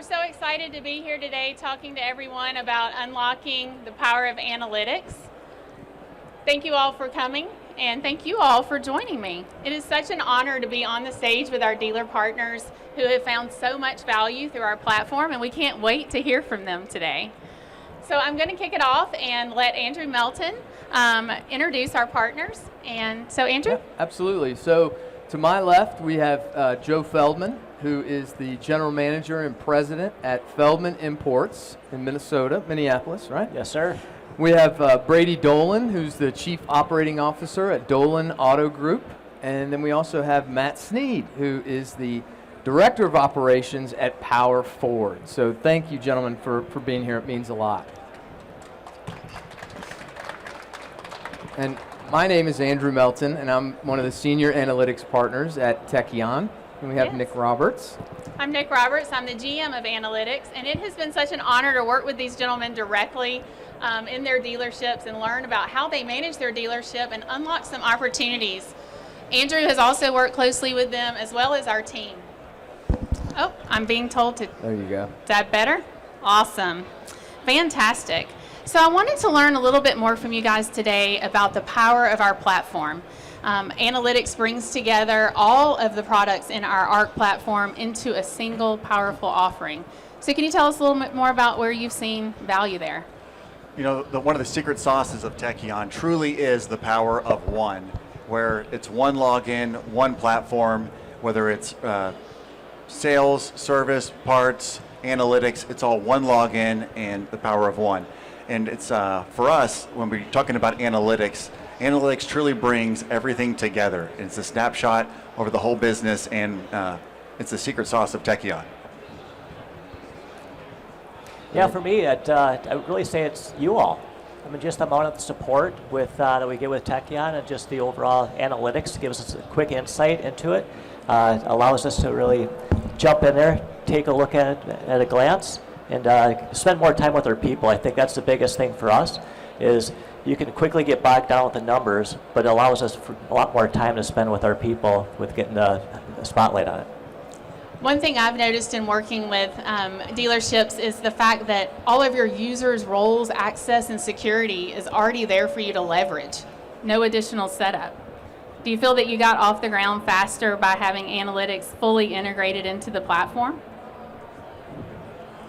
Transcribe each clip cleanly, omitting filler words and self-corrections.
We're so excited to be here today talking to everyone about unlocking the power of analytics. Thank you all for coming, and thank you all for joining me. It is such an honor to be on the stage with our dealer partners who have found so much value through our platform, and we can't wait to hear from them today. So I'm going to kick it off and let Andrew Melton introduce our partners. And so Andrew? Yeah, absolutely. So to my left, we have Joe Feldman, who is the general manager and president at Feldman Imports in Minneapolis, right? Yes, sir. We have Brady Dolan, who's the chief operating officer at Dolan Auto Group. And then we also have Matt Sneed, who is the director of operations at Power Ford. So thank you, gentlemen, for being here. It means a lot. And my name is Andrew Melton, and I'm one of the senior analytics partners at Tekion. And we have Yes. Nick Roberts. I'm Nick Roberts. I'm the GM of Analytics, and it has been such an honor to work with these gentlemen directly in their dealerships and learn about how they manage their dealership and unlock some opportunities. Andrew has also worked closely with them as well as our team. Oh, I'm being told to. There you go. Is that better? Awesome. Fantastic. So I wanted to learn a little bit more from you guys today about the power of our platform. Analytics brings together all of the products in our ARC platform into a single powerful offering. So can you tell us a little bit more about where you've seen value there? You know, one of the secret sauces of Tekion truly is the power of one, where it's one login, one platform, whether it's sales, service, parts, analytics, it's all one login and the power of one. And it's for us, when we're talking about analytics, analytics truly brings everything together. It's a snapshot over the whole business, and it's the secret sauce of Tekion. Yeah, for me, I would really say it's you all. I mean, just the amount of support that we get with Tekion and just the overall analytics gives us a quick insight into it. Allows us to really jump in there, take a look at it at a glance, and spend more time with our people. I think that's the biggest thing for us, is you can quickly get bogged down with the numbers, but it allows us for a lot more time to spend with our people with getting the spotlight on it. One thing I've noticed in working with dealerships is the fact that all of your users' roles, access, and security is already there for you to leverage. No additional setup. Do you feel that you got off the ground faster by having analytics fully integrated into the platform?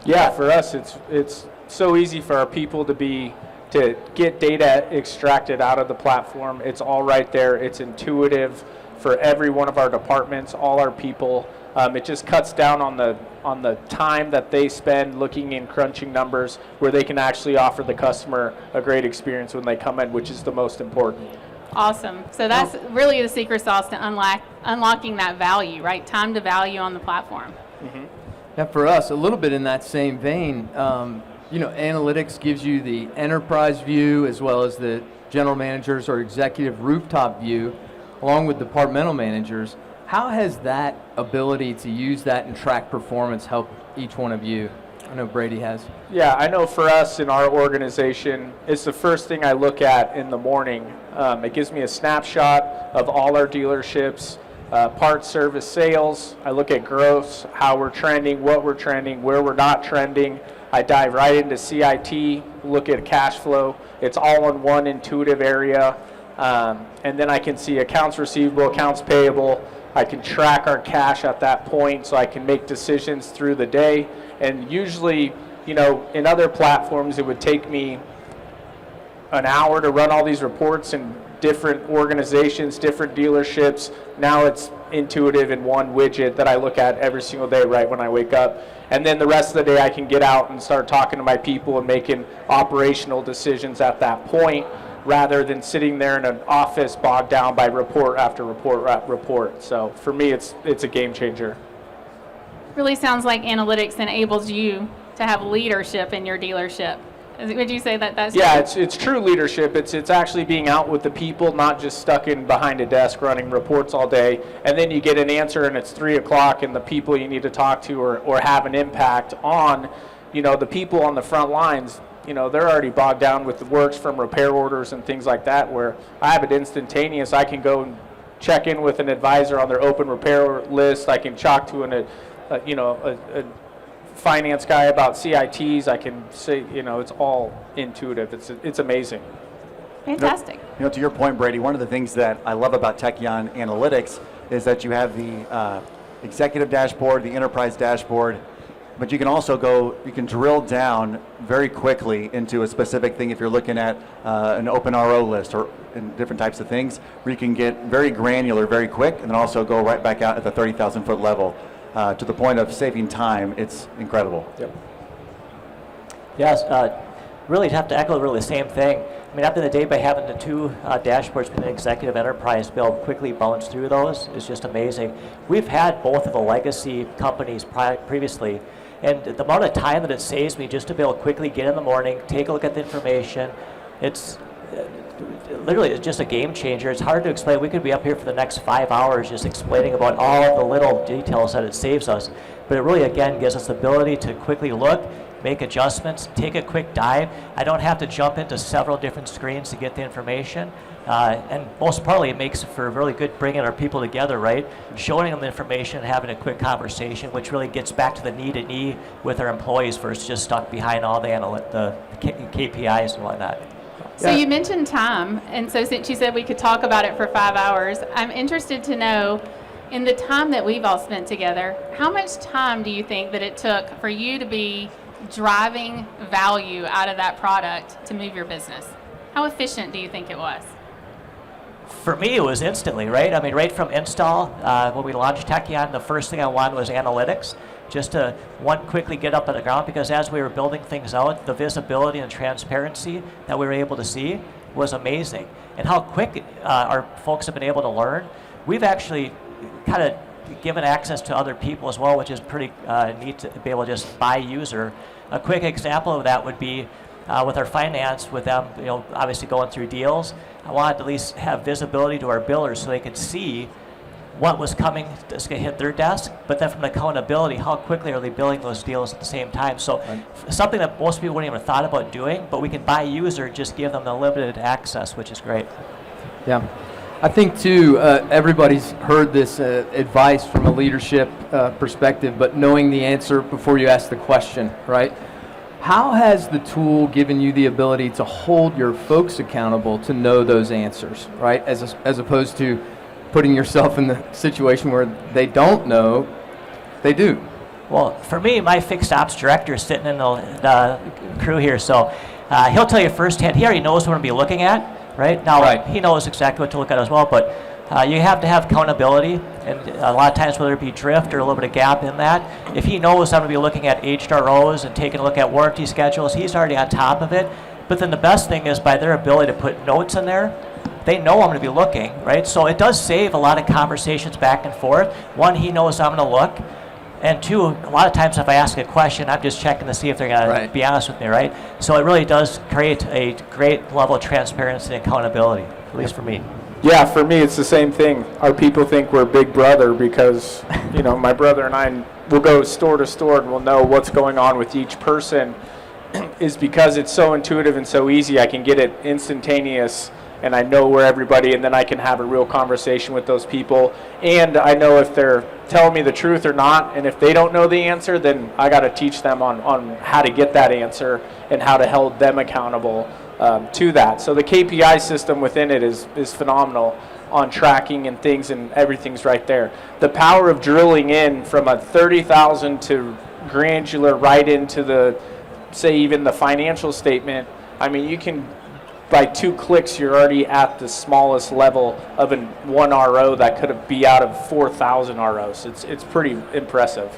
Yeah, for us, it's so easy for our people to get data extracted out of the platform. It's all right there. It's intuitive for every one of our departments, all our people. It just cuts down on the time that they spend looking and crunching numbers, where they can actually offer the customer a great experience when they come in, which is the most important. Awesome. So that's really the secret sauce to unlocking that value, right? Time to value on the platform. Mm-hmm. Now for us, a little bit in that same vein, analytics gives you the enterprise view as well as the general managers or executive rooftop view, along with departmental managers. How has that ability to use that and track performance helped each one of you? I know Brady has. Yeah, I know for us in our organization, it's the first thing I look at in the morning. It gives me a snapshot of all our dealerships, parts, service, sales. I look at gross, how we're trending, what we're trending, where we're not trending. I dive right into CIT, look at cash flow. It's all in one intuitive area. And then I can see accounts receivable, accounts payable. I can track our cash at that point, so I can make decisions through the day. And usually, in other platforms, it would take me an hour to run all these reports in different organizations, different dealerships. Now it's intuitive in one widget that I look at every single day right when I wake up. And then the rest of the day I can get out and start talking to my people and making operational decisions at that point, rather than sitting there in an office bogged down by report after report after report. So for me, it's a game changer. Really sounds like analytics enables you to have leadership in your dealership. Would you say that's Yeah, true? it's true leadership. It's actually being out with the people, not just stuck in behind a desk running reports all day. And then you get an answer and it's 3 o'clock, and the people you need to talk to or have an impact on, the people on the front lines, they're already bogged down with the works from repair orders and things like that, where I have it instantaneous. I can go and check in with an advisor on their open repair list. I can talk to a finance guy about CITs, I can say, it's all intuitive. It's amazing. Fantastic. To your point, Brady, one of the things that I love about Tekion Analytics is that you have the executive dashboard, the enterprise dashboard, but you can also you can drill down very quickly into a specific thing if you're looking at an open RO list or in different types of things, where you can get very granular very quick and then also go right back out at the 30,000 foot level to the point of saving time. It's incredible. Yep. Yes, really have to echo really the same thing. I mean, after the day, by having the two dashboards between the executive enterprise, be able to quickly bounce through those is just amazing. We've had both of the legacy companies previously, and the amount of time that it saves me just to be able to quickly get in the morning, take a look at the information, it's literally it's just a game changer. It's hard to explain. We could be up here for the next 5 hours just explaining about all of the little details that it saves us. But it really, again, gives us the ability to quickly look, make adjustments, take a quick dive. I don't have to jump into several different screens to get the information. And most partly, it makes for really good bringing our people together, right? Showing them the information, having a quick conversation, which really gets back to the knee-to-knee with our employees versus just stuck behind all the KPIs and whatnot. So you mentioned time, and so since you said we could talk about it for 5 hours, I'm interested to know, in the time that we've all spent together, how much time do you think that it took for you to be driving value out of that product to move your business? How efficient do you think it was? For me, it was instantly, right? I mean, right from install, when we launched Tekion, the first thing I wanted was analytics, just to, quickly get up on the ground, because as we were building things out, the visibility and transparency that we were able to see was amazing. And how quick our folks have been able to learn. We've actually kind of given access to other people as well, which is pretty neat to be able to just by user. A quick example of that would be with our finance, with them, obviously going through deals. I wanted to at least have visibility to our billers so they could see what was coming that's going to hit their desk, but then from accountability, how quickly are they billing those deals at the same time? So something that most people wouldn't even thought about doing, but we can by user just give them the limited access, which is great. Yeah. I think, too, everybody's heard this advice from a leadership perspective, but knowing the answer before you ask the question, right? How has the tool given you the ability to hold your folks accountable to know those answers, right? As opposed to putting yourself in the situation where they don't know, they do. Well, for me, my fixed ops director is sitting in the crew here, so he'll tell you firsthand. He already knows what we're going to be looking at, right? Now, he knows exactly what to look at as well, but you have to have accountability, and a lot of times, whether it be drift or a little bit of gap in that, if he knows I'm going to be looking at aged ROs and taking a look at warranty schedules, he's already on top of it. But then the best thing is by their ability to put notes in there, they know I'm going to be looking, right? So it does save a lot of conversations back and forth. One, he knows I'm going to look. And two, a lot of times if I ask a question, I'm just checking to see if they're going to be honest with me, right? So it really does create a great level of transparency and accountability, at least for me. Yeah, for me, it's the same thing. Our people think we're Big Brother because, my brother and I will go store to store and we'll know what's going on with each person. Is because it's so intuitive and so easy. I can get it instantaneous, and I know where everybody, and then I can have a real conversation with those people. And I know if they're telling me the truth or not, and if they don't know the answer, then I got to teach them on how to get that answer and how to hold them accountable to that. So the KPI system within it is phenomenal on tracking and things, and everything's right there. The power of drilling in from a 30,000 to granular right into the, say, even the financial statement. I mean, you can, by 2 clicks, you're already at the smallest level of one RO that could be out of 4,000 ROs. It's pretty impressive.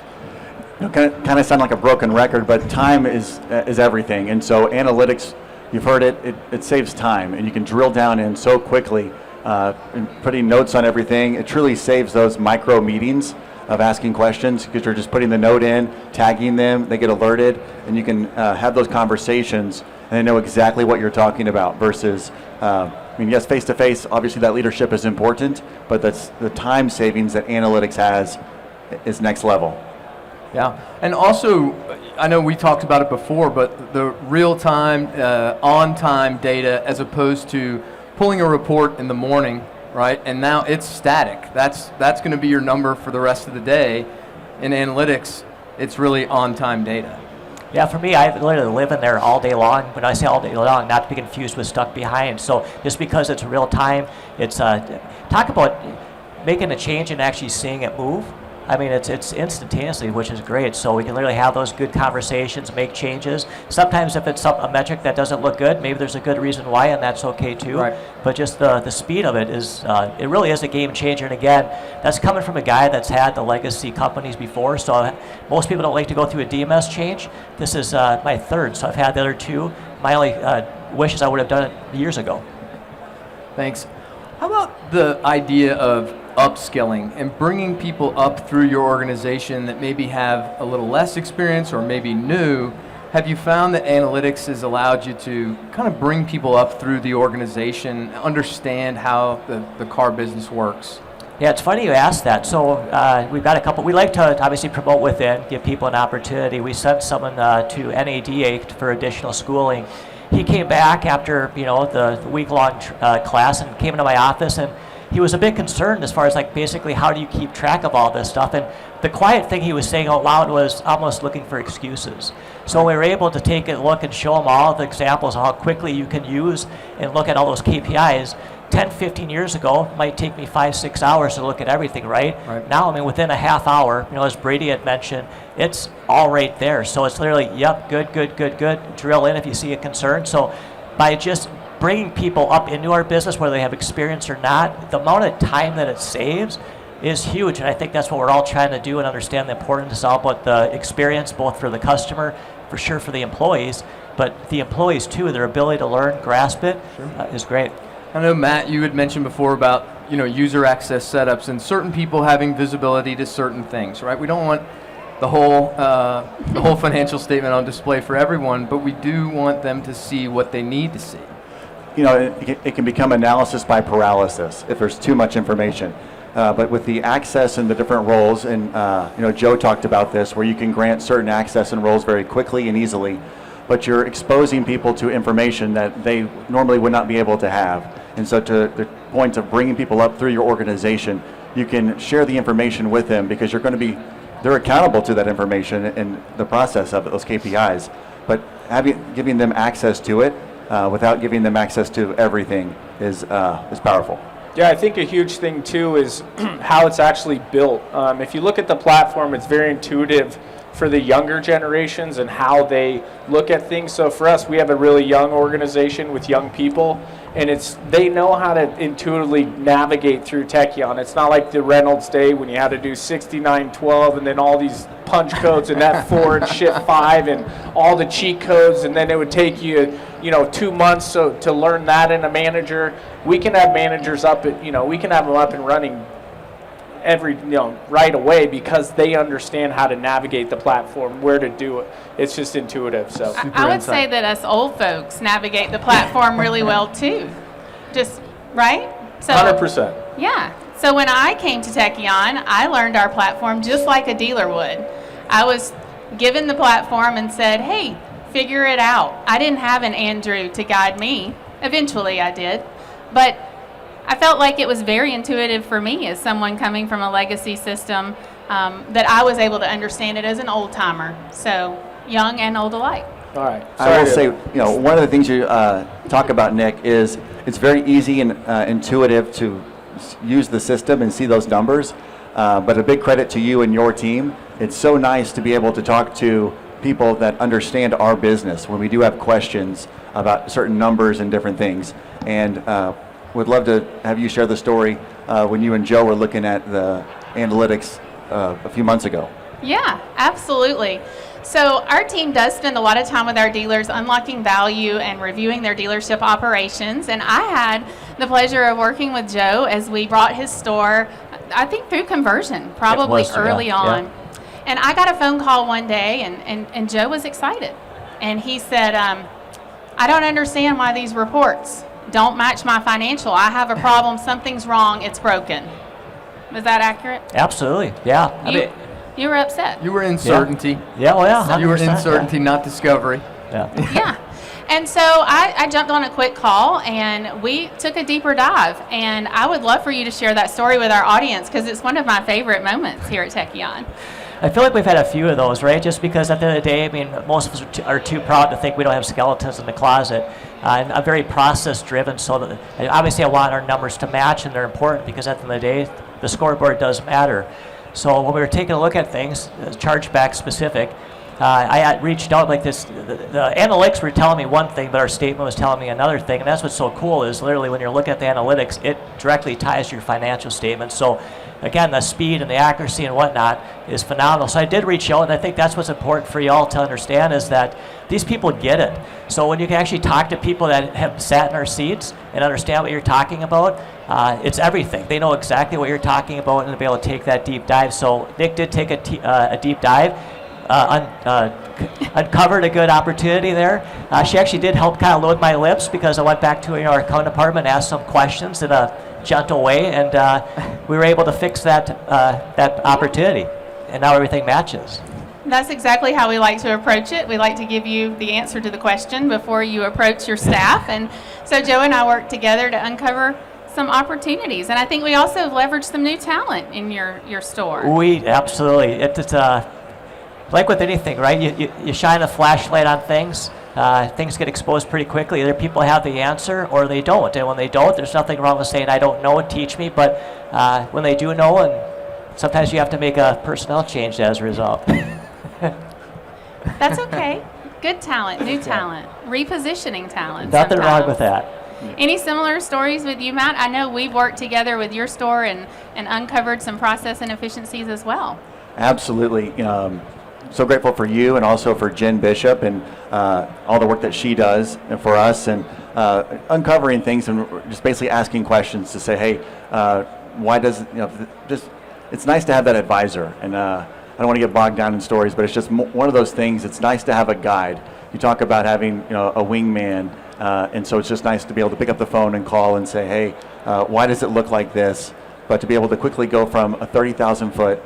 Kind of sound like a broken record, but time is everything. And so analytics, you've heard it saves time, and you can drill down in so quickly, and putting notes on everything. It truly saves those micro meetings of asking questions, because you're just putting the note in, tagging them, they get alerted, and you can have those conversations and they know exactly what you're talking about versus, yes, face-to-face, obviously that leadership is important, but that's the time savings that analytics has is next level. Yeah, and also, I know we talked about it before, but the real-time, on-time data as opposed to pulling a report in the morning, right? And now it's static. That's going to be your number for the rest of the day. In analytics, it's really on-time data. Yeah, for me, I literally live in there all day long. When I say all day long, not to be confused with stuck behind. So just because it's real time, it's talk about making a change and actually seeing it move. I mean, it's instantaneously, which is great. So we can literally have those good conversations, make changes. Sometimes if it's a metric that doesn't look good, maybe there's a good reason why, and that's okay too. Right. But just the speed of it is, it really is a game changer. And again, that's coming from a guy that's had the legacy companies before. So most people don't like to go through a DMS change. This is my third, so I've had the other two. My only wish is I would have done it years ago. Thanks. How about the idea of upskilling and bringing people up through your organization that maybe have a little less experience or maybe new? Have you found that analytics has allowed you to kind of bring people up through the organization, understand how the car business works? Yeah, it's funny you asked that. So we've got a couple. We like to obviously promote within, give people an opportunity. We sent someone to NADA for additional schooling. He came back after the week-long class and came into my office, and he was a bit concerned as far as like basically how do you keep track of all this stuff. And the quiet thing he was saying out loud was almost looking for excuses. So we were able to take a look and show him all the examples of how quickly you can use and look at all those KPIs. 10, 15 years ago, it might take me 5-6 hours to look at everything, right? Now, I mean, within a half hour, as Brady had mentioned, it's all right there. So it's literally, yep, good, drill in if you see a concern. So by just bringing people up into our business, whether they have experience or not, the amount of time that it saves is huge. And I think that's what we're all trying to do and understand the importance of about the experience, both for the customer, for sure for the employees, but the employees too, their ability to learn, grasp it, is great. I know, Matt, you had mentioned before about user access setups and certain people having visibility to certain things, right? We don't want the whole financial statement on display for everyone, but we do want them to see what they need to see. It can become analysis by paralysis if there's too much information. But with the access and the different roles, and Joe talked about this, where you can grant certain access and roles very quickly and easily, but you're exposing people to information that they normally would not be able to have. And so to the point of bringing people up through your organization, you can share the information with them because they're accountable to that information in the process of it, those KPIs. But giving them access to it without giving them access to everything is powerful. Yeah, I think a huge thing too is how it's actually built. If you look at the platform, it's very intuitive for the younger generations and how they look at things. So for us, we have a really young organization with young people, and they know how to intuitively navigate through Tekion. It's not like the Reynolds day when you had to do 6912 and then all these punch codes and F4 and Shift 5 and all the cheat codes, and then it would take you 2 months to learn that in a manager. We can have managers we can have them up and running right away because they understand how to navigate the platform, where to do it. It's just intuitive. So I would say that us old folks navigate the platform really well too. Just right? So 100%. Yeah. So when I came to Tekion, I learned our platform just like a dealer would. I was given the platform and said, "Hey, figure it out." I didn't have an Andrew to guide me. Eventually I did. But I felt like it was very intuitive for me as someone coming from a legacy system that I was able to understand it as an old timer. So young and old alike. All right. I will say, one of the things you talk about, Nick, is it's very easy and intuitive to use the system and see those numbers. But a big credit to you and your team. It's so nice to be able to talk to people that understand our business when we do have questions about certain numbers and different things. And would love to have you share the story when you and Joe were looking at the analytics a few months ago. Yeah, absolutely. So our team does spend a lot of time with our dealers unlocking value and reviewing their dealership operations. And I had the pleasure of working with Joe as we brought his store, I think through conversion, probably early on. Yeah. And I got a phone call one day, and Joe was excited. And he said, I don't understand why these reports don't match my financial. I have a problem. Something's wrong. It's broken. Was that accurate? Absolutely. Yeah. You were upset. You were in certainty. Yeah, well, yeah. You were in certainty, not discovery. Yeah. Yeah. And so I jumped on a quick call, and we took a deeper dive. And I would love for you to share that story with our audience because it's one of my favorite moments here at Tekion. I feel like we've had a few of those, right? Just because at the end of the day, I mean, most of us are too proud to think we don't have skeletons in the closet. And I'm very process driven, so that obviously I want our numbers to match, and they're important because at the end of the day, the scoreboard does matter. So when we were taking a look at things, chargeback specific, I had reached out like this. The analytics were telling me one thing, but our statement was telling me another thing. And that's what's so cool is literally when you're looking at the analytics, it directly ties to your financial statement. So again, the speed and the accuracy and whatnot is phenomenal. So I did reach out, and I think that's what's important for you all to understand is that these people get it. So when you can actually talk to people that have sat in our seats and understand what you're talking about, it's everything. They know exactly what you're talking about and they'll be able to take that deep dive. So Nick did take a deep dive. Uncovered a good opportunity there. She actually did help kind of load my lips because I went back to our account department and asked some questions in a gentle way, and we were able to fix that opportunity, and now everything matches. That's exactly how we like to approach it. We like to give you the answer to the question before you approach your staff. And so Joe and I work together to uncover some opportunities. And I think we also leverage some new talent in your store. We absolutely. It's like with anything, right? You shine a flashlight on things. Things get exposed pretty quickly. Either people have the answer or they don't. And when they don't, there's nothing wrong with saying, I don't know, teach me. But when they do know, and sometimes you have to make a personnel change as a result. That's okay. Good talent, new talent, repositioning talent. Nothing wrong sometimes. with that. Any similar stories with you, Matt? I know we've worked together with your store and uncovered some process inefficiencies as well. Absolutely. So grateful for you and also for Jen Bishop and all the work that she does for us and uncovering things and just basically asking questions to say, hey, why does, just, it's nice to have that advisor. And I don't want to get bogged down in stories, but it's just one of those things. It's nice to have a guide. You talk about having, a wingman, and so it's just nice to be able to pick up the phone and call and say, hey, why does it look like this? But to be able to quickly go from a 30,000 foot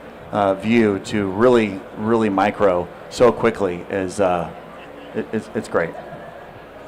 view to really, really micro so quickly is it's great.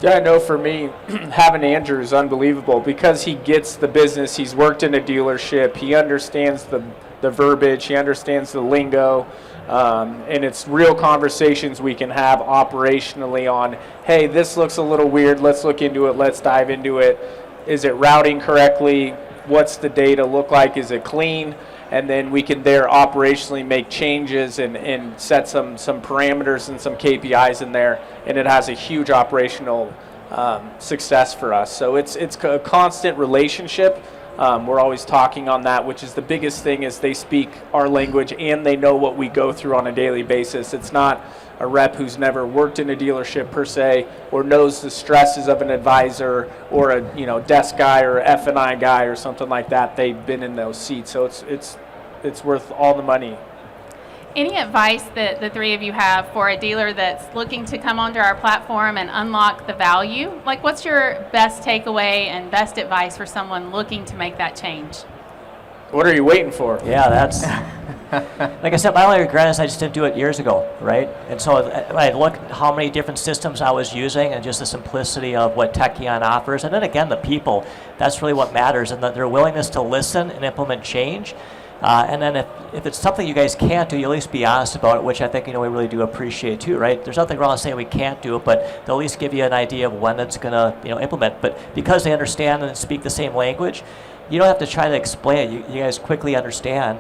Yeah, I know for me, having Andrew is unbelievable because he gets the business. He's worked in a dealership. He understands the verbiage. He understands the lingo. And it's real conversations we can have operationally on, hey, this looks a little weird. Let's look into it. Let's dive into it. Is it routing correctly? What's the data look like? Is it clean? And then we can there operationally make changes and set some parameters and some KPIs in there, and it has a huge operational success for us. So it's a constant relationship. We're always talking on that, which is the biggest thing is they speak our language and they know what we go through on a daily basis. It's not a rep who's never worked in a dealership per se or knows the stresses of an advisor or a desk guy or F&I guy or something like that. They've been in those seats, so it's worth all the money. Any advice that the three of you have for a dealer that's looking to come onto our platform and unlock the value? Like, what's your best takeaway and best advice for someone looking to make that change? What are you waiting for? Yeah, that's, like I said, my only regret is I just didn't do it years ago, right? And so when I look at how many different systems I was using and just the simplicity of what Tekion offers, and then again, the people, that's really what matters, and their willingness to listen and implement change. And then if it's something you guys can't do, you at least be honest about it, which I think we really do appreciate too, right? There's nothing wrong with saying we can't do it, but they'll at least give you an idea of when it's going to implement. But because they understand and speak the same language, you don't have to try to explain it. You guys quickly understand.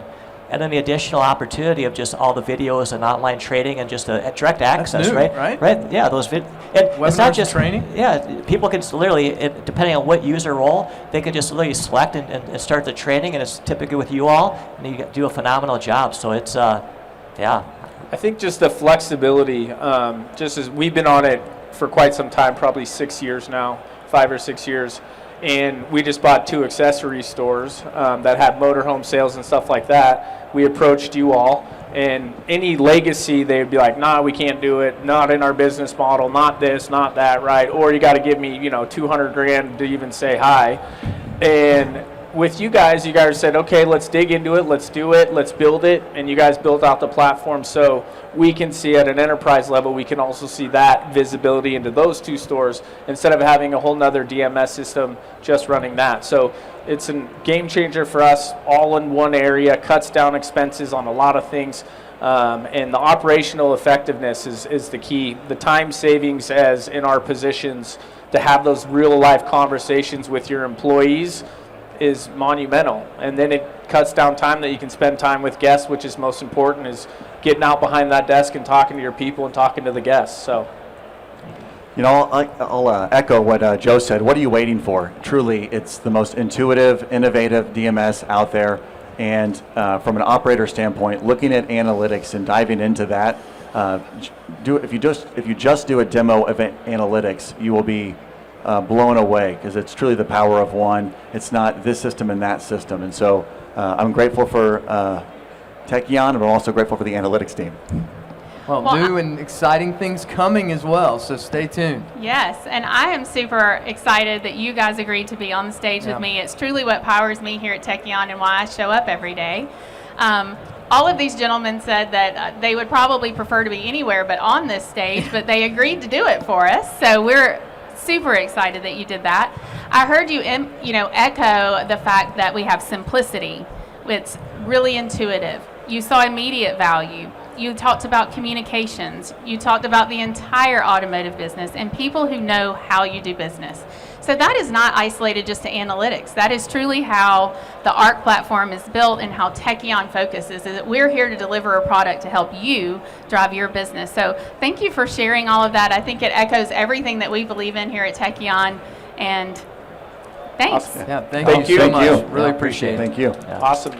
And then the additional opportunity of just all the videos and online trading and just a direct access, That's new, right? right? Yeah, those it's not just training. Yeah, people can literally, depending on what user role, they can just literally select and start the training, and it's typically with you all, and you do a phenomenal job. So it's, yeah. I think just the flexibility, just as we've been on it for quite some time, probably 6 years now, 5 or 6 years. And we just bought 2 accessory stores that had motorhome sales and stuff like that. We approached you all, and any legacy, they'd be like, nah, we can't do it, not in our business model, not this, not that, right? Or you got to give me, $200,000 to even say hi. And with you guys said, okay, let's dig into it, let's do it, let's build it, and you guys built out the platform so we can see at an enterprise level, we can also see that visibility into those 2 stores instead of having a whole nother DMS system just running that. So it's a game changer for us, all in one area, cuts down expenses on a lot of things. And the operational effectiveness is the key. The time savings as in our positions to have those real life conversations with your employees is monumental. And then it cuts down time that you can spend time with guests, which is most important, is getting out behind that desk and talking to your people and talking to the guests. So, You know, I'll echo what Joe said. What are you waiting for? Truly, it's the most intuitive, innovative DMS out there. And from an operator standpoint, looking at analytics and diving into that, if you just do a demo of analytics, you will be blown away, because it's truly the power of one. It's not this system and that system. And so I'm grateful for Tekion, and I'm also grateful for the analytics team. Well, new and exciting things coming as well, so stay tuned. Yes, and I am super excited that you guys agreed to be on the stage with me. It's truly what powers me here at Tekion and why I show up every day. All of these gentlemen said that they would probably prefer to be anywhere but on this stage, but they agreed to do it for us, so we're super excited that you did that. I heard you, echo the fact that we have simplicity. It's really intuitive. You saw immediate value. You talked about communications. You talked about the entire automotive business and people who know how you do business. So that is not isolated just to analytics. That is truly how the ARC platform is built and how Tekion focuses, is that we're here to deliver a product to help you drive your business. So thank you for sharing all of that. I think it echoes everything that we believe in here at Tekion. And thanks. Yeah, thank Thank you so you. much. Thank you. Really appreciate it. Thank you. awesome.